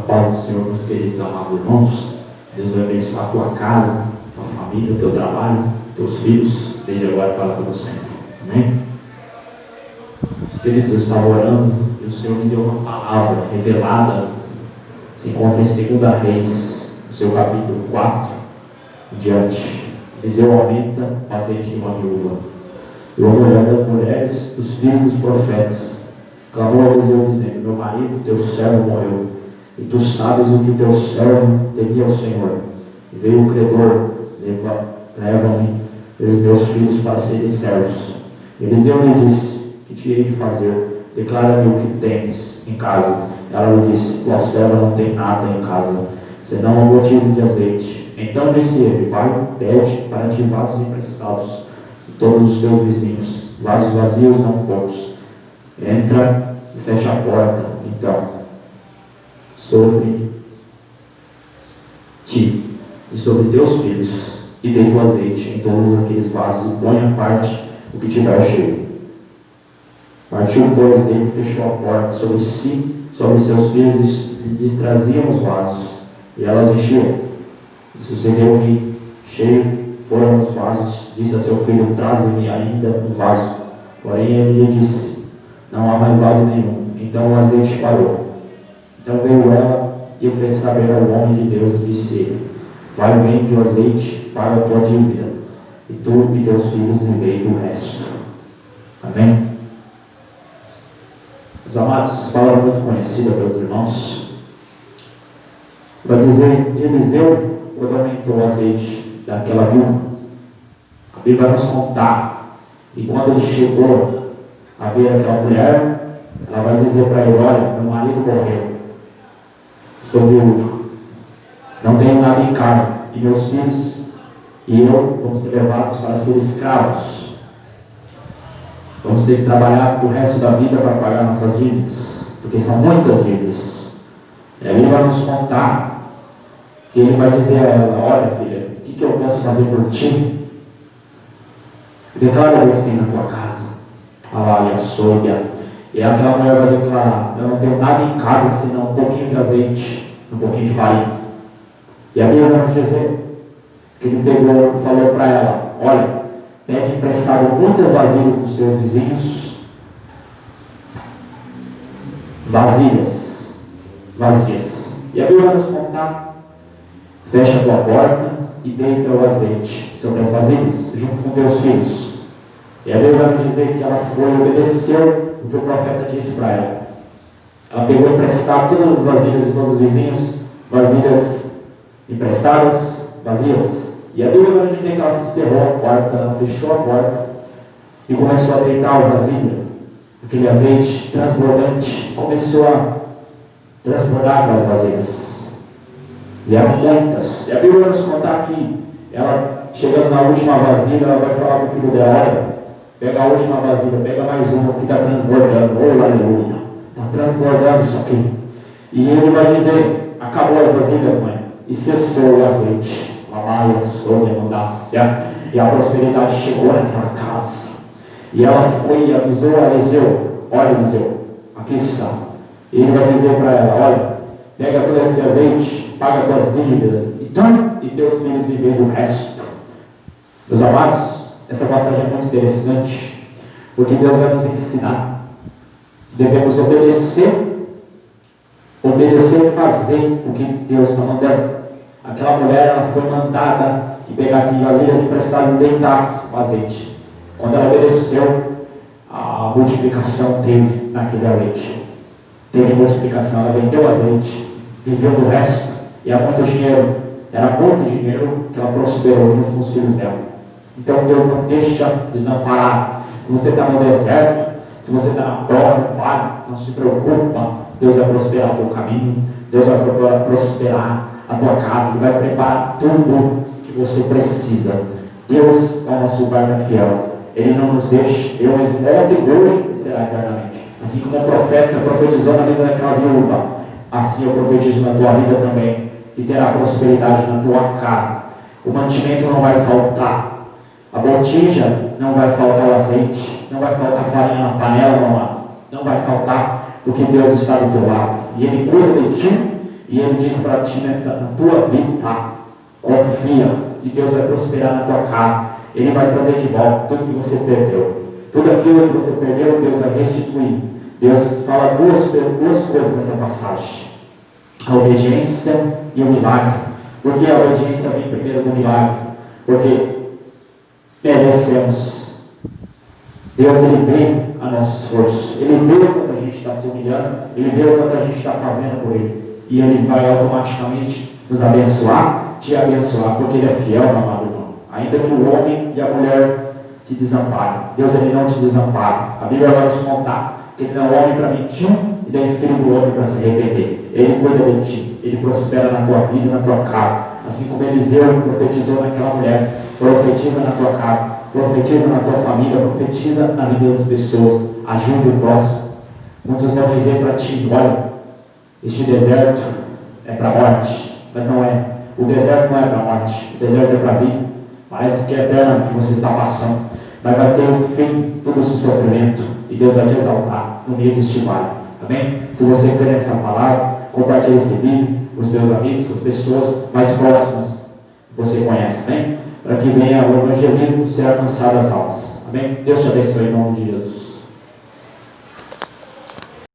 paz do Senhor, meus queridos amados irmãos. Deus vai abençoar a tua casa, tua família, o teu trabalho, teus filhos, desde agora para todo sempre. Amém? Meus queridos, eu estava orando e o Senhor me deu uma palavra revelada. Se encontra em 2 Reis, no seu capítulo 4, em diante. Eliseu aumenta o azeite de uma viúva. E o olhar das mulheres, dos filhos dos profetas, clamou a Eliseu dizendo: meu marido, teu servo, morreu, e tu sabes o que teu servo temia ao Senhor. E veio o credor, leva-me e os meus filhos para serem servos. Eliseu lhe disse: que te hei de fazer? Declara-me o que tens em casa. Ela lhe disse: tua serva não tem nada em casa, senão um botizo de azeite. Então disse ele: vai, pede para ti vasos emprestados de todos os teus vizinhos, vasos vazios, não poucos. Entra e fecha a porta, então, sobre ti e sobre teus filhos, e deita o azeite em todos aqueles vasos, e põe à parte o que tiver cheio. Partiu, pois, dele e fechou a porta sobre si, sobre seus filhos, e lhes traziam os vasos, e elas enchiam. E sucedeu que, cheio foram os vasos, disse a seu filho: traze-me ainda um vaso. Porém ele lhe disse: não há mais vaso nenhum. Então o azeite parou. Então veio ela e o fez saber ao homem de Deus, e disse ele: vai, vende o azeite, paga a tua dívida, e tu e teus filhos vivei do resto. Amém? Meus amados, palavra muito conhecida pelos irmãos. Vai dizer de Eliseu, quando aumentou o azeite daquela viúva. A Bíblia vai nos contar, e quando ele chegou a ver aquela mulher, ela vai dizer para ele: olha, meu marido morreu, estou viúva, não tenho nada em casa, e meus filhos e eu vamos ser levados para ser escravos. Vamos ter que trabalhar o resto da vida para pagar nossas dívidas, porque são muitas dívidas. E aí ele vai nos contar que ele vai dizer a ela: olha, filha, o que eu posso fazer por ti? Declara o que tem na tua casa. Ah, e a sogra. E aquela mulher vai declarar: eu não tenho nada em casa senão um pouquinho de azeite, um pouquinho de farinha. E a Bíblia vai nos dizer que ele pegou e falou para ela: olha, pede emprestado muitas vasilhas dos seus vizinhos. Vazias. E a Bíblia vai nos contar: fecha a tua porta e deita o azeite sobre as vasilhas, junto com teus filhos. E a Bíblia vai nos dizer que ela foi e obedeceu o que o profeta disse para ela. Ela pegou emprestado todas as vasilhas de todos os vizinhos, vasilhas emprestadas, vazias. E a Bíblia vai nos dizer que ela cerrou a porta, ela fechou a porta e começou a deitar o vasilha. Aquele azeite transbordante começou a transbordar aquelas vasilhas. E eram muitas. E a Bíblia vai nos contar que ela, chegando na última vasilha, ela vai falar para o filho dela: olha, pega a última vasilha, pega mais uma que está transbordando. Oh, aleluia! Está transbordando isso aqui. E ele vai dizer: acabou as vasilhas, mãe, e cessou o azeite. A sombra mandácia, e a prosperidade chegou naquela casa. E ela foi e avisou a Eliseu: olha, Eliseu, aqui está. E ele vai dizer para ela: olha, pega todo esse azeite, paga tuas dívidas, e tu e teus filhos vivem do resto. Meus amados, essa passagem é muito interessante, porque Deus vai nos ensinar. Devemos obedecer e fazer o que Deus está mandando. Aquela mulher, ela foi mandada que pegasse vasilhas emprestadas e deitasse o azeite. Quando ela obedeceu, a multiplicação teve naquele azeite. Teve multiplicação, ela vendeu o azeite, viveu do resto, e era muito dinheiro que ela prosperou junto com os filhos dela. Então Deus não deixa desamparar. Se você está no deserto, se você está na prova, no vale, não se preocupa, Deus vai prosperar o teu caminho, Deus vai prosperar a tua casa, Ele vai preparar tudo que você precisa. Deus é o nosso guarda fiel, Ele não nos deixa, eu mesmo ontem e hoje e será eternamente. Assim como o profeta profetizou na vida daquela viúva, assim eu profetizo na tua vida também, que terá prosperidade na tua casa. O mantimento não vai faltar, a botija não vai faltar, o azeite não vai faltar, farinha na panela, não vai faltar, porque Deus está do teu lado, e Ele cuida de ti, E Ele diz para ti, né, na tua vida, tá? Confia que Deus vai prosperar na tua casa. Ele vai trazer de volta tudo que você perdeu. Tudo aquilo que você perdeu, Deus vai restituir. Deus fala duas coisas nessa passagem: a obediência e o milagre. Por que a obediência vem primeiro do milagre? Porque merecemos. Deus, Ele vê a nosso esforço, Ele vê o quanto a gente está se humilhando, Ele vê o quanto a gente está fazendo por Ele, e Ele vai automaticamente nos abençoar, te abençoar, porque Ele é fiel, meu amado irmão. Ainda que o homem e a mulher te desamparem, Deus, Ele não te desampara. A Bíblia vai nos contar que Ele não é homem para mentir e nem filho do homem para se arrepender. Ele cuida de ti, Ele prospera na tua vida e na tua casa, assim como Eliseu profetizou naquela mulher. Profetiza na tua casa, profetiza na tua família, profetiza na vida das pessoas, ajude o próximo. Muitos vão dizer para ti: olha, este deserto é para a morte, mas não é. O deserto não é para a morte, o deserto é para a vida. Parece que é eterno que você está passando, mas vai ter um fim todo esse sofrimento, e Deus vai te exaltar no meio deste vale. Amém? Se você crê nessa palavra, compartilhe esse vídeo com os teus amigos, com as pessoas mais próximas que você conhece. Amém? Para que venha o evangelismo ser alcançado as almas. Amém? Deus te abençoe em nome de Jesus.